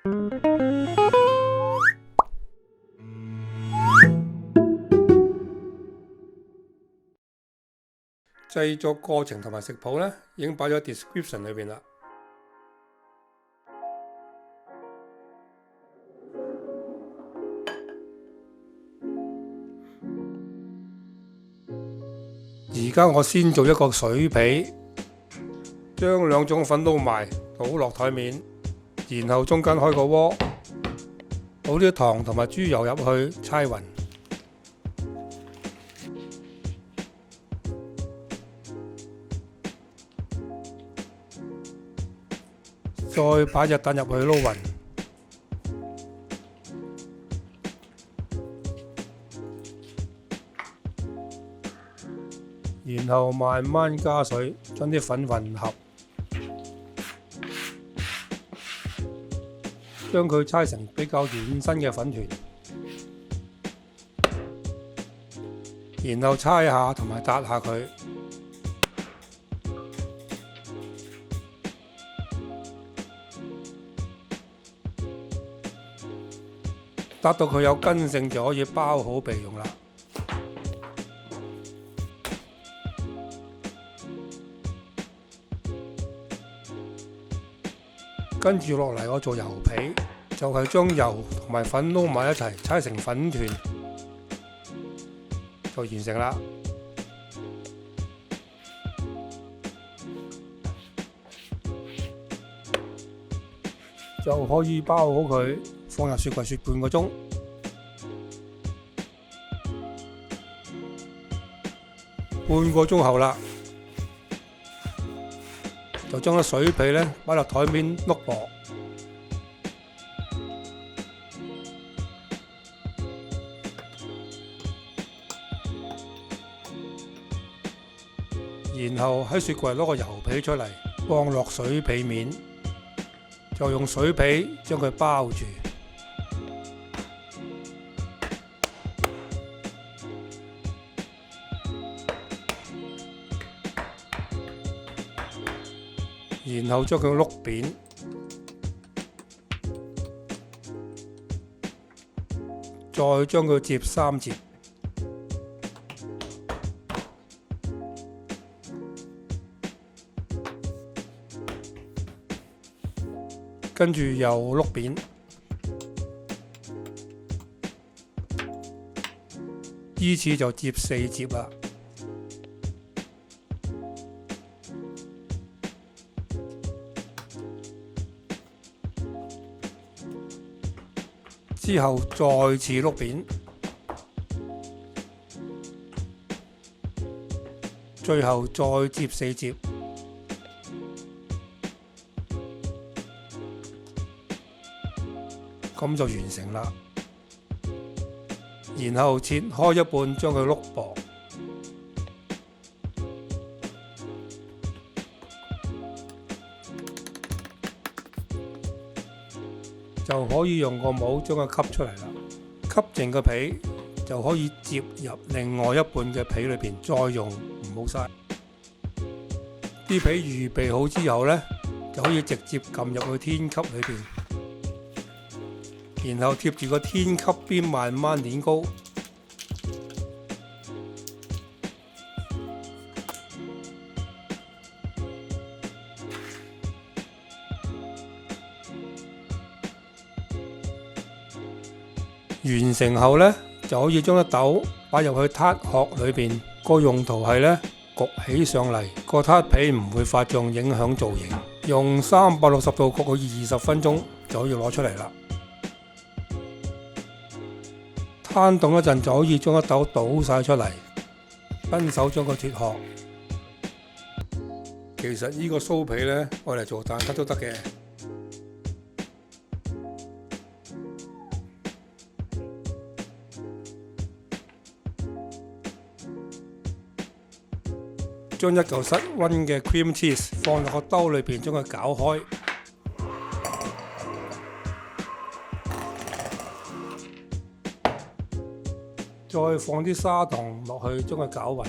製作過程同埋食譜呢，已經擺咗 description 裏邊啦。而家我先做一個水皮，將兩種粉撈埋，倒落台面，然後中間開個鍋，倒啲糖同埋豬油入去，搓勻。再擺隻蛋入去撈勻，然後慢慢加水，將啲粉混合，將佢搓成比較軟身嘅粉團，然後搓下同埋撻下佢。撻到佢有根性就可以包好備用啦。跟住落嚟，我做油皮，就係將油同埋粉撈埋一齊，搓成粉團，就完成啦。就可以包好佢，放入雪櫃雪半個鐘。半個鐘後啦，就將啲水皮呢擺落台面碌薄，然後喺雪櫃攞個油皮出嚟，放落水皮面，就用水皮將佢包住。然後將佢碌扁，再將佢摺3摺，跟住又碌扁，依次就摺4摺啦。之後再次碌扁，最後再摺4摺，咁就完成啦。然後切開一半，將佢碌薄，就可以用個帽將佢吸出嚟啦。吸淨個皮就可以摺入另外一半嘅皮裏邊再用，唔好嘥。啲皮預備好之後呢，就可以直接撳入去天級裏邊，然後貼住個天級邊慢慢捏高。完成後呢，就可以將啲豆擺入去撻殼裏邊。個用途係呢，焗起上嚟，個撻皮唔會發脹影響造型。用360度焗佢20分鐘就可以攞出嚟啦。攤凍一陣就可以將啲豆倒晒出嚟，分手將佢脫殼。其實呢個酥皮呢，愛嚟做蛋撻都得嘅。將一嚿室溫嘅 cream cheese 放落個兜裏邊，將佢攪開，再放啲砂糖落去，將佢攪勻。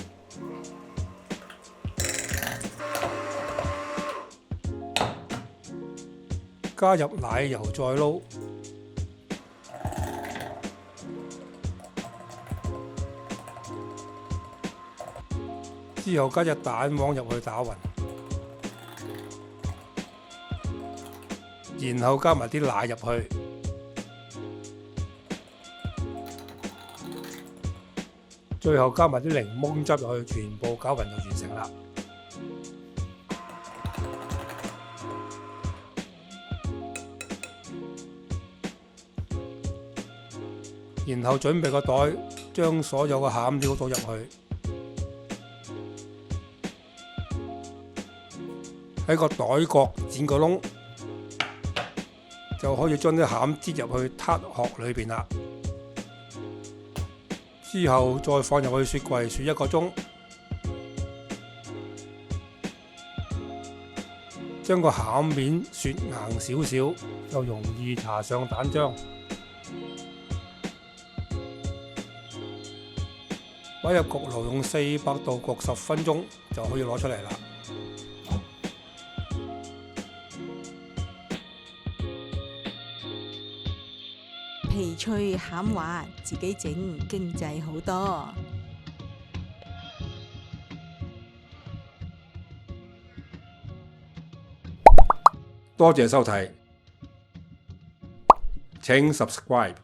加入奶油再撈，之後加隻蛋黃入去打勻，然後加埋啲奶入去，最後加埋啲檸檬汁入去，全部攪勻就完成啦。然後準備個袋，將所有嘅餡料倒入去，喺個袋角剪個窿，就可以將啲餡擠入去撻殼裏邊啦。之後再放入去雪櫃雪1個鐘，將個餡面雪硬少少，就容易搽上蛋漿。擺入焗爐用400度焗10分鐘就可以攞出嚟啦。皮脆餡滑，自己整經濟好多。多謝收睇，請 subscribe。